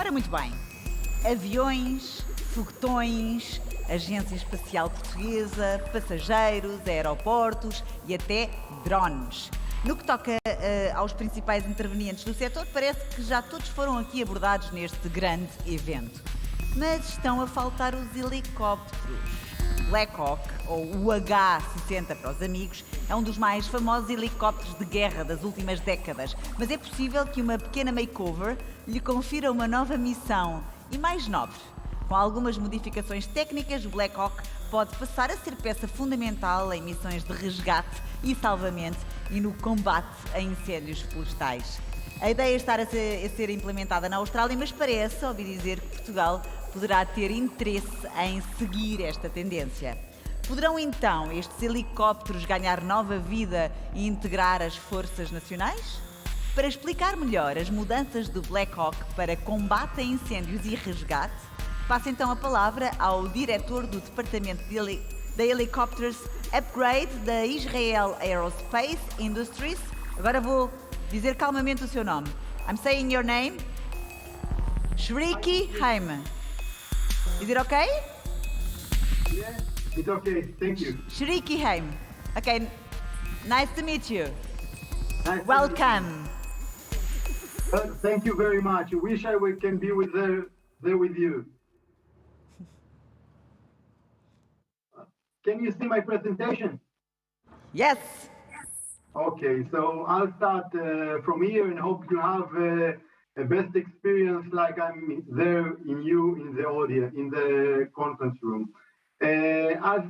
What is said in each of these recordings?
Ora, muito bem. Aviões, foguetões, Agência Espacial Portuguesa, passageiros, aeroportos e até drones. No que toca aos principais intervenientes do setor, parece que já todos foram aqui abordados neste grande evento. Mas estão a faltar os helicópteros. BLACKHAWK, ou o H-60 para os amigos, é um dos mais famosos helicópteros de guerra das últimas décadas, mas é possível que uma pequena makeover lhe confira uma nova missão e mais nobre. Com algumas modificações técnicas, o BLACKHAWK pode passar a ser peça fundamental em missões de resgate e salvamento e no combate a incêndios florestais. A ideia está a ser implementada na Austrália, mas parece, ouvi dizer, que Portugal poderá ter interesse em seguir esta tendência. Poderão então estes helicópteros ganhar nova vida e integrar as forças nacionais? Para explicar melhor as mudanças do BLACKHAWK para combate a incêndios e resgate, passo então a palavra ao diretor do Departamento de Helicopters Upgrade da Israel Aerospace Industries. Agora vou dizer calmamente o seu nome. I'm saying your name. Shriki Haim. Is it okay? Yeah, it's okay. Thank you. Shriki Haim. Okay, nice to meet you. Nice to Welcome. meet you. Thank you very much. I wish I can be there with you. Can you see my presentation? Yes. Okay, so I'll start from here and hope you have a best experience like I'm there in the audience, in the conference room. As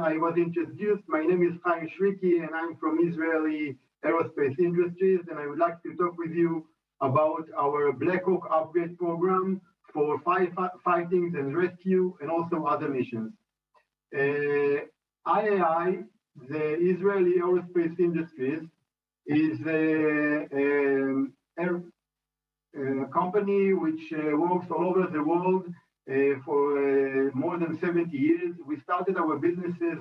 I was introduced, my name is Haim Shriki and I'm from Israeli Aerospace Industries, and I would like to talk with you about our BLACKHAWK upgrade program for firefighting and rescue and also other missions. IAI, the Israeli Aerospace Industries, is a company which works all over the world for more than 70 years. We started our businesses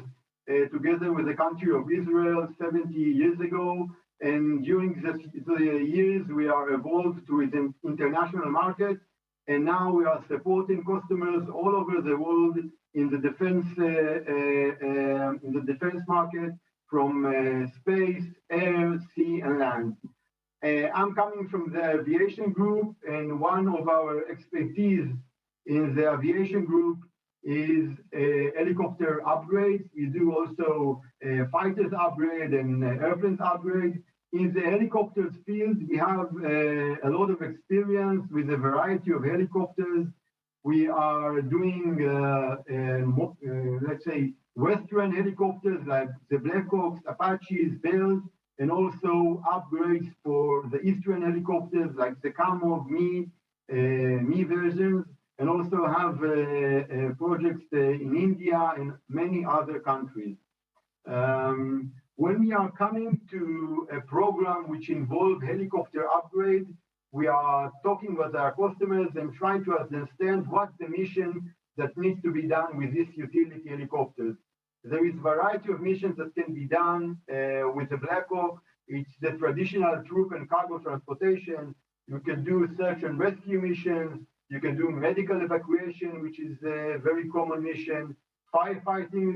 together with the country of Israel 70 years ago, and during the years we are evolved to the international market, and now we are supporting customers all over the world in the defense market, from space, air, sea, and land. I'm coming from the aviation group, and one of our expertise in the aviation group is helicopter upgrades. We do also fighters upgrade and airplanes upgrade. In the helicopters field, we have a lot of experience with a variety of helicopters. We are doing, let's say, Western helicopters like the BLACKHAWKs, Apaches, Bells, and also upgrades for the Eastern helicopters like the Kamov, Me versions, and also have projects in India and many other countries. When we are coming to a program which involves helicopter upgrade, we are talking with our customers and trying to understand what's the mission that needs to be done with these utility helicopters. There is a variety of missions that can be done with the BLACKHAWK. It's the traditional troop and cargo transportation. You can do search and rescue missions. You can do medical evacuation, which is a very common mission. Firefighting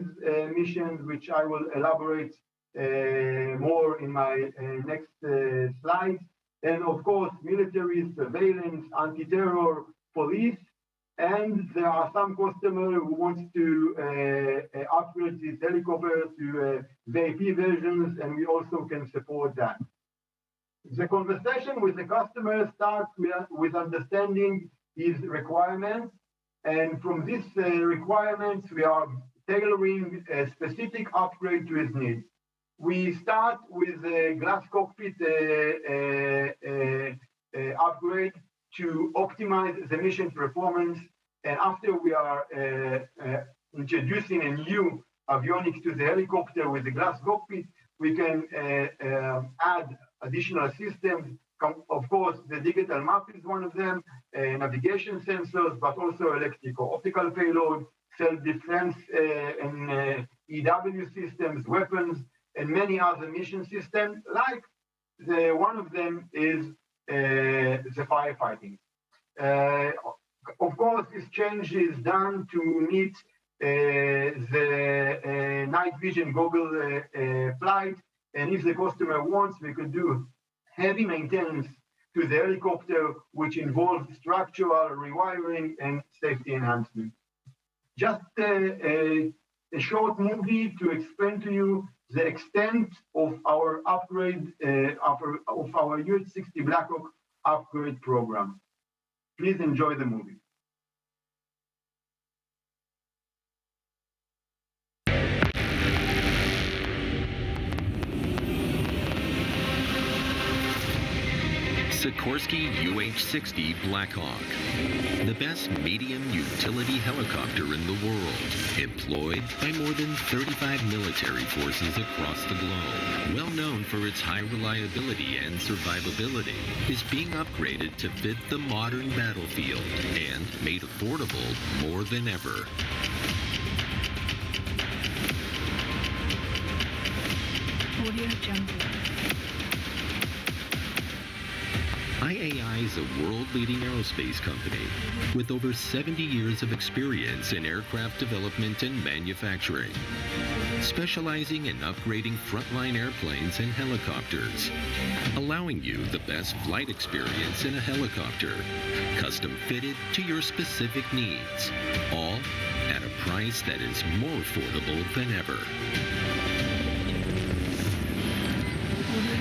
missions, which I will elaborate more in my next slides. And of course, military, surveillance, anti-terror, police. And there are some customers who want to upgrade these helicopters to VIP versions, and we also can support that. The conversation with the customer starts with understanding his requirements. And from these requirements, we are tailoring a specific upgrade to his needs. We start with a glass cockpit upgrade to optimize the mission performance. And after we are introducing a new avionics to the helicopter with the glass cockpit, we can add additional systems. Of course, the digital map is one of them, navigation sensors, but also electrical optical payload, self-defense and EW systems, weapons, and many other mission systems, like one of them is the firefighting. Of course, this change is done to meet the night vision goggle flight. And if the customer wants, we could do heavy maintenance to the helicopter, which involves structural rewiring and safety enhancement. Just a short movie to explain to you the extent of our upgrade, of our UH-60 BLACKHAWK upgrade program. Please enjoy the movie. Sikorsky UH-60 BLACKHAWK, the best medium utility helicopter in the world, employed by more than 35 military forces across the globe. Well known for its high reliability and survivability, is being upgraded to fit the modern battlefield and made affordable more than ever. Audio Jungle. IAI is a world-leading aerospace company with over 70 years of experience in aircraft development and manufacturing, specializing in upgrading frontline airplanes and helicopters, allowing you the best flight experience in a helicopter, custom fitted to your specific needs, all at a price that is more affordable than ever.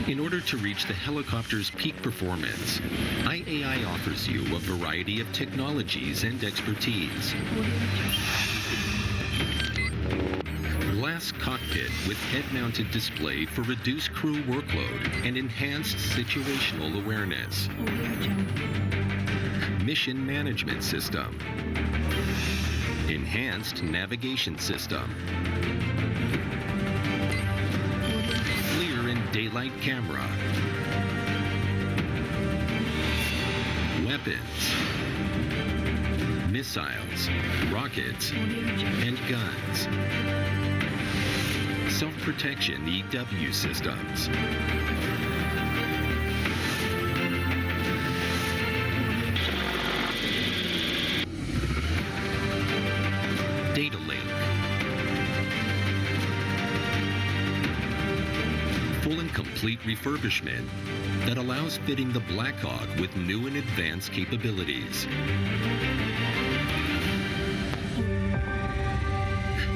In order to reach the helicopter's peak performance, IAI offers you a variety of technologies and expertise. Glass cockpit with head-mounted display for reduced crew workload and enhanced situational awareness. Mission management system. Enhanced navigation system. Daylight camera, weapons, missiles, rockets, and guns, self-protection EW systems, data link, full and complete refurbishment that allows fitting the BLACKHAWK with new and advanced capabilities.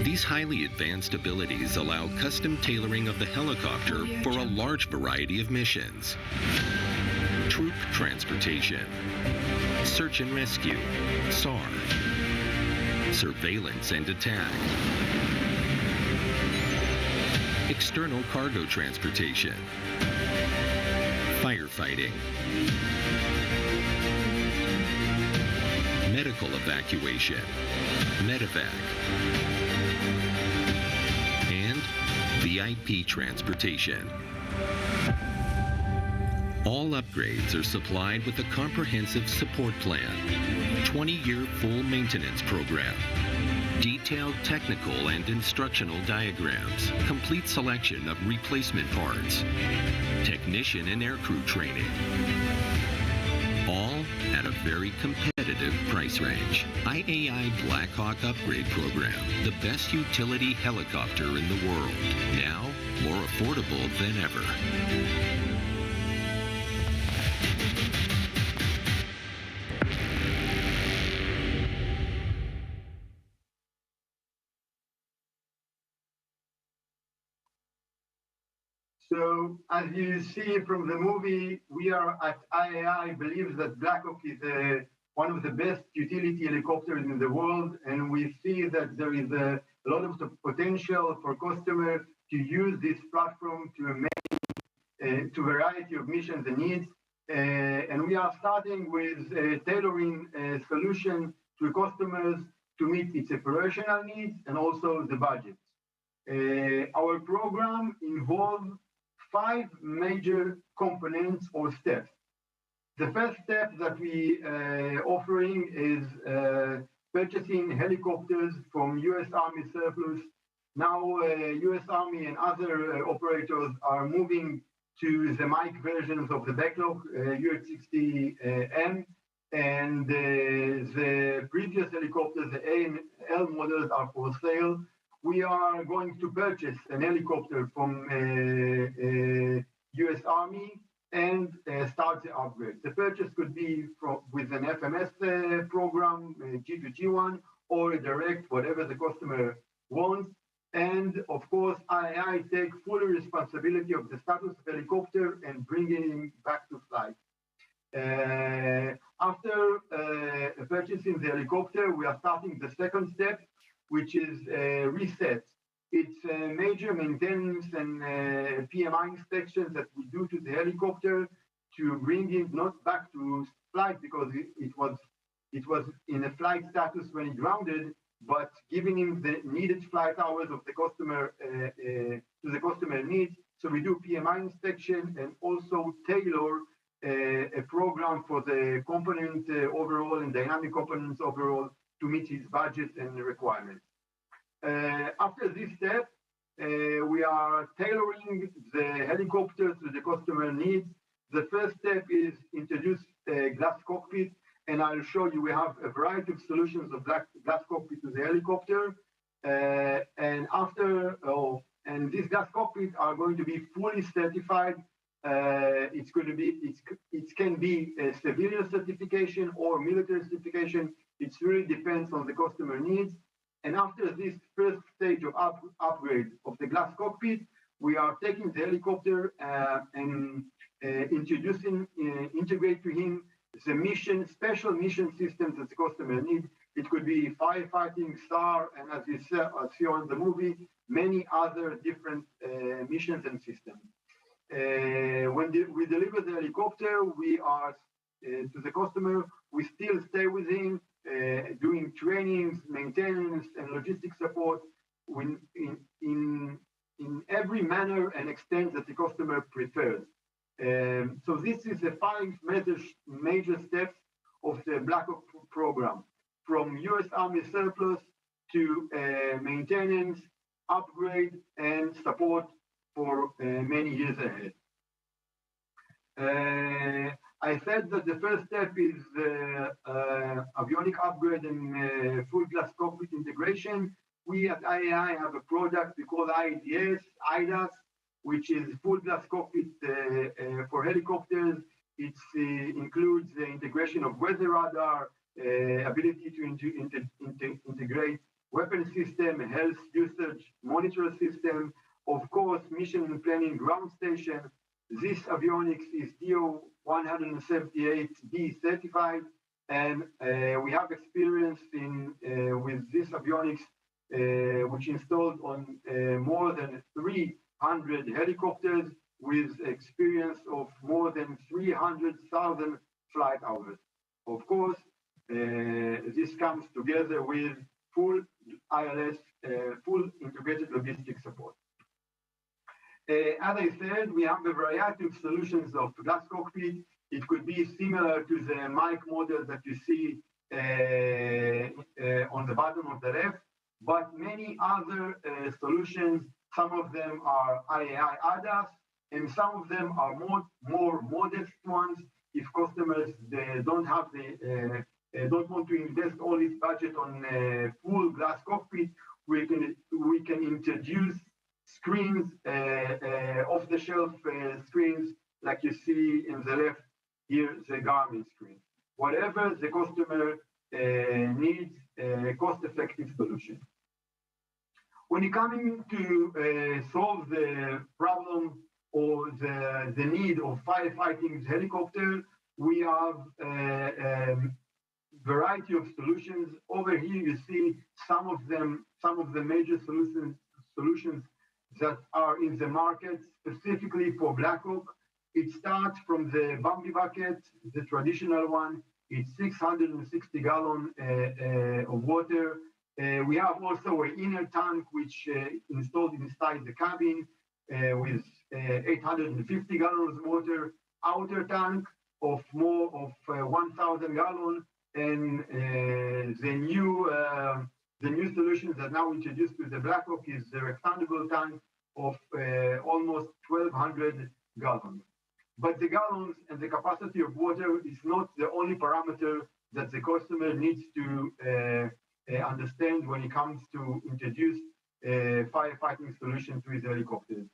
These highly advanced abilities allow custom tailoring of the helicopter for a large variety of missions. Troop transportation, search and rescue, SAR, surveillance and attack, external cargo transportation, firefighting, medical evacuation, medevac, and VIP transportation. All upgrades are supplied with a comprehensive support plan, 20-year full maintenance program, detailed technical and instructional diagrams, complete selection of replacement parts, technician and aircrew training, all at a very competitive price range. IAI Black-Hawk Upgrade Program, the best utility helicopter in the world, now more affordable than ever. So, as you see from the movie, we are at IAI believes that BLACKHAWK is one of the best utility helicopters in the world, and we see that there is a lot of potential for customers to use this platform to variety of missions and needs. And we are starting with tailoring a solution to customers to meet its operational needs and also the budget. Our program involves 5 major components or steps. The first step that we offering is purchasing helicopters from U.S. Army surplus. Now, U.S. Army and other operators are moving to the mic versions of the backlog, UH-60M, and the previous helicopters, the A and L models, are for sale. We are going to purchase an helicopter from US Army and start the upgrade. The purchase could be with an FMS program, G2G1, or a direct, whatever the customer wants. And of course, I take full responsibility of the status of the helicopter and bringing it back to flight. After purchasing the helicopter, we are starting the second step, which is reset. It's major maintenance and PMI inspections that we do to the helicopter to bring it not back to flight because it was in a flight status when it grounded, but giving him the needed flight hours of the customer to the customer needs. So we do PMI inspection and also tailor a program for the component overall and dynamic components overall to meet his budget and requirements. After this step, we are tailoring the helicopter to the customer needs. The first step is introduce a glass cockpit, and I'll show you we have a variety of solutions of glass cockpit to the helicopter. And these glass cockpits are going to be fully certified. It can be a civilian certification or military certification. It really depends on the customer needs. And after this first stage of upgrade of the glass cockpit, we are taking the helicopter and integrate to him the special mission systems that the customer needs. It could be firefighting, SAR, and as you see on the movie, many other different missions and systems. When we deliver the helicopter, we are to the customer, we still stay with him, doing trainings, maintenance, and logistics support in every manner and extent that the customer prefers. So this is the 5 major steps of the BLACKHAWK program, from US Army surplus to maintenance, upgrade, and support for many years ahead. I said that the first step is avionic upgrade and full glass cockpit integration. We at IAI have a product we call IDS, which is full glass cockpit for helicopters. It includes the integration of weather radar, ability to integrate weapon system, health usage monitor system, of course, mission and planning ground station. This avionics is DO 178B certified, and we have experience with this avionics, which installed on more than 300 helicopters with experience of more than 300,000 flight hours. Of course, this comes together with full ILS, full integrated logistics support. As I said, we have a variety of solutions of glass cockpit. It could be similar to the mic model that you see on the bottom of the left, but many other solutions. Some of them are IAI ADAS, and some of them are more modest ones. If customers don't want to invest all this budget on full glass cockpit, we can introduce screens, off-the-shelf screens, like you see in the left here, the Garmin screen. Whatever the customer needs, a cost-effective solution. When you're coming to solve the problem or the need of firefighting helicopter, we have a variety of solutions. Over here, you see some of the major solutions that are in the market specifically for BLACKHAWK. It starts from the Bambi bucket, the traditional one. It's 660 gallon of water. We have also an inner tank which installed inside the cabin with 850 gallons of water. Outer tank of more of 1,000 gallons, and the new solutions that now introduced to the BLACKHAWK is the rectangle tank of almost 1,200 gallons. But the gallons and the capacity of water is not the only parameter that the customer needs to understand when it comes to introduce firefighting solution to his helicopters.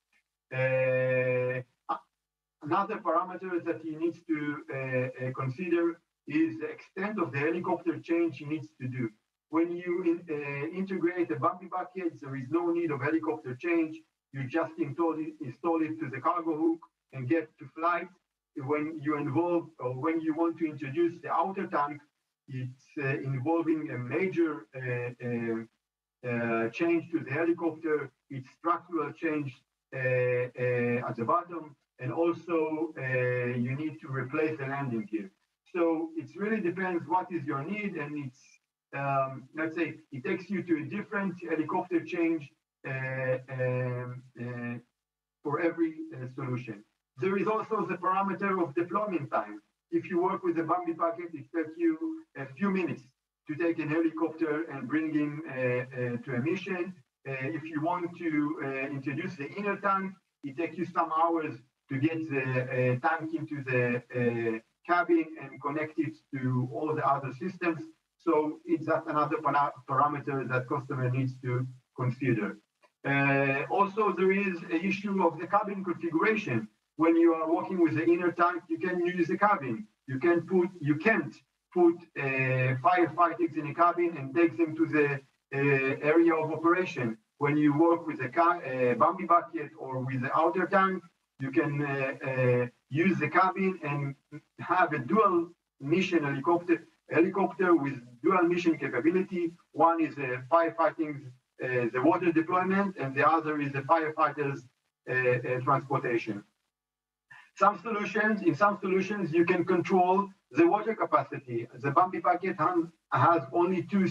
Another parameter that he needs to consider is the extent of the helicopter change he needs to do. When you integrate a bumpy bucket, there is no need of helicopter change. You just install it to the cargo hook and get to flight. When you involve or when you want to introduce the outer tank, it's involving a major change to the helicopter. It's structural change at the bottom, and also you need to replace the landing gear. So it really depends what is your need, and it's let's say it takes you to a different helicopter change for every solution. There is also the parameter of deployment time. If you work with a bumpy bucket, it takes you a few minutes to take an helicopter and bring him to a mission. If you want to introduce the inner tank, it takes you some hours to get the tank into the cabin and connect it to all the other systems. So it's just another parameter that customer needs to consider. Also, there is an issue of the cabin configuration. When you are working with the inner tank, you can use the cabin. You can't put firefighters in a cabin and take them to the area of operation. When you work with a bumpy bucket or with the outer tank, you can use the cabin and have a dual mission helicopter with dual mission capability. One is firefighting, the water deployment, and the other is the firefighters transportation. In some solutions, you can control the water capacity. The bumpy bucket has only two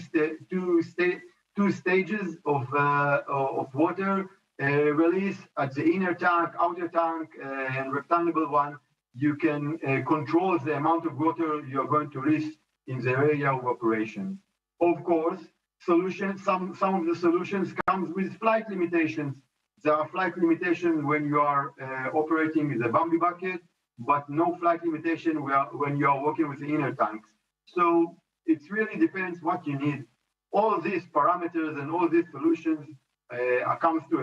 stages of water release. At the inner tank, outer tank, and rectangle one, you can control the amount of water you're going to release in the area of operation. Of course, some of the solutions comes with flight limitations. There are flight limitations when you are operating the bumpy bucket, but no flight limitation when you are working with the inner tanks. So it really depends what you need. All these parameters and all these solutions comes to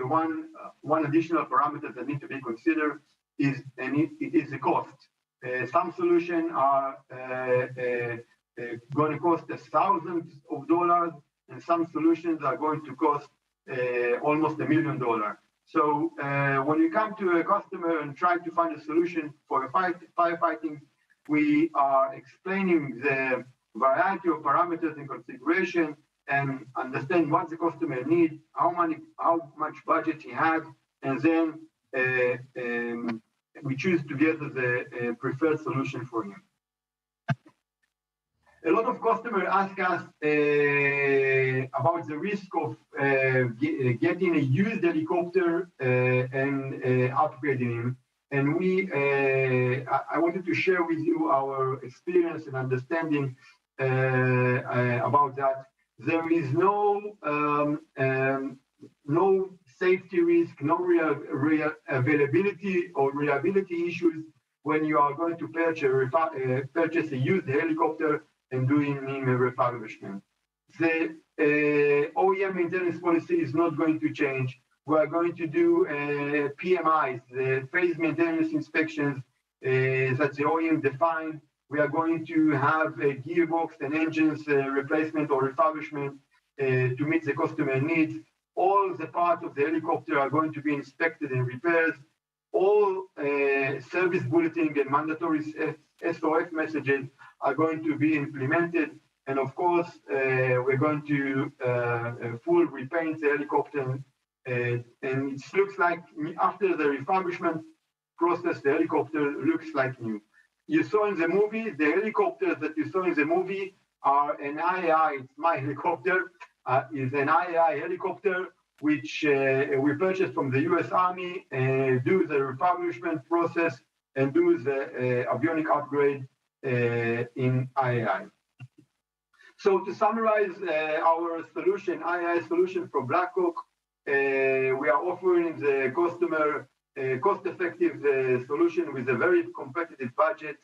one additional parameter that need to be considered it is the cost. Some solutions are going to cost us thousands of dollars, and some solutions are going to cost almost $1 million. So when you come to a customer and try to find a solution for firefighting, we are explaining the variety of parameters and configuration and understand what the customer needs, how much budget he had, and then we choose together the preferred solution for him. A lot of customers ask us about the risk of getting a used helicopter and upgrading him. And I wanted to share with you our experience and understanding about that. There is no safety risk, no availability or reliability issues when you are going to purchase a used helicopter and doing him a refurbishment. The OEM maintenance policy is not going to change. We are going to do PMIs, the phase maintenance inspections that the OEM defined. We are going to have a gearbox and engines replacement or refurbishment to meet the customer needs. All the parts of the helicopter are going to be inspected and repaired. All service bulletin and mandatory SOF messages are going to be implemented. And of course, we're going to full repaint the helicopter. And it looks like after the refurbishment process, the helicopter looks like new. You saw in the movie, the helicopters that you saw in the movie are an IAI. It's my helicopter. Is an IAI helicopter, which we purchased from the US Army, do the refurbishment process and do the avionic upgrade in IAI. So to summarize our solution, IAI solution for BLACKHAWK, we are offering the customer cost-effective solution with a very competitive budget.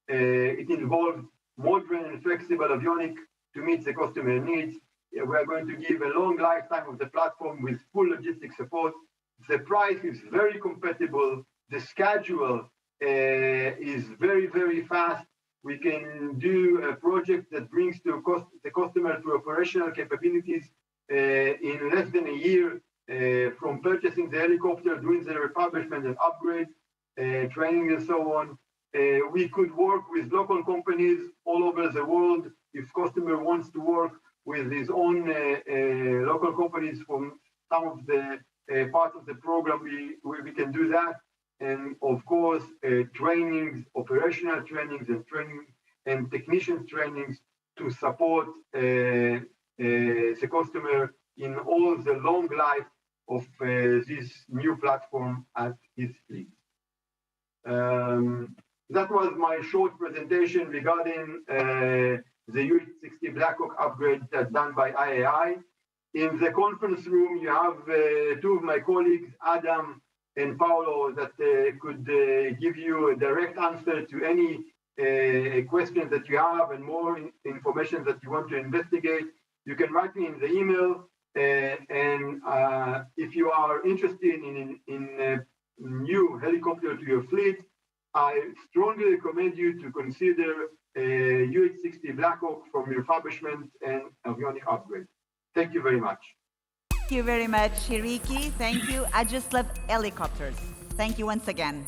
It involves modern and flexible avionics to meet the customer needs. We are going to give a long lifetime of the platform with full logistic support. The price is very compatible. The schedule is very, very fast. We can do a project that brings the customer to operational capabilities in less than a year, from purchasing the helicopter, doing the refurbishment and upgrade, training and so on. We could work with local companies all over the world. If customer wants to work with his own local companies from some of the parts of the program, we can do that. And of course, trainings, operational trainings and technician trainings to support the customer in all the long life of this new platform at his fleet. That was my short presentation regarding the UH-60 Black-Hawk upgrade that's done by IAI. In the conference room, you have two of my colleagues, Adam and Paolo, that could give you a direct answer to any questions that you have and more information that you want to investigate. You can write me in the email. And if you are interested in a new helicopter to your fleet, I strongly recommend you to consider UH-60 Black-Hawk from Refurbishment and Avionics Upgrade. Thank you very much. Thank you very much, Shriki. Thank you. I just love helicopters. Thank you once again.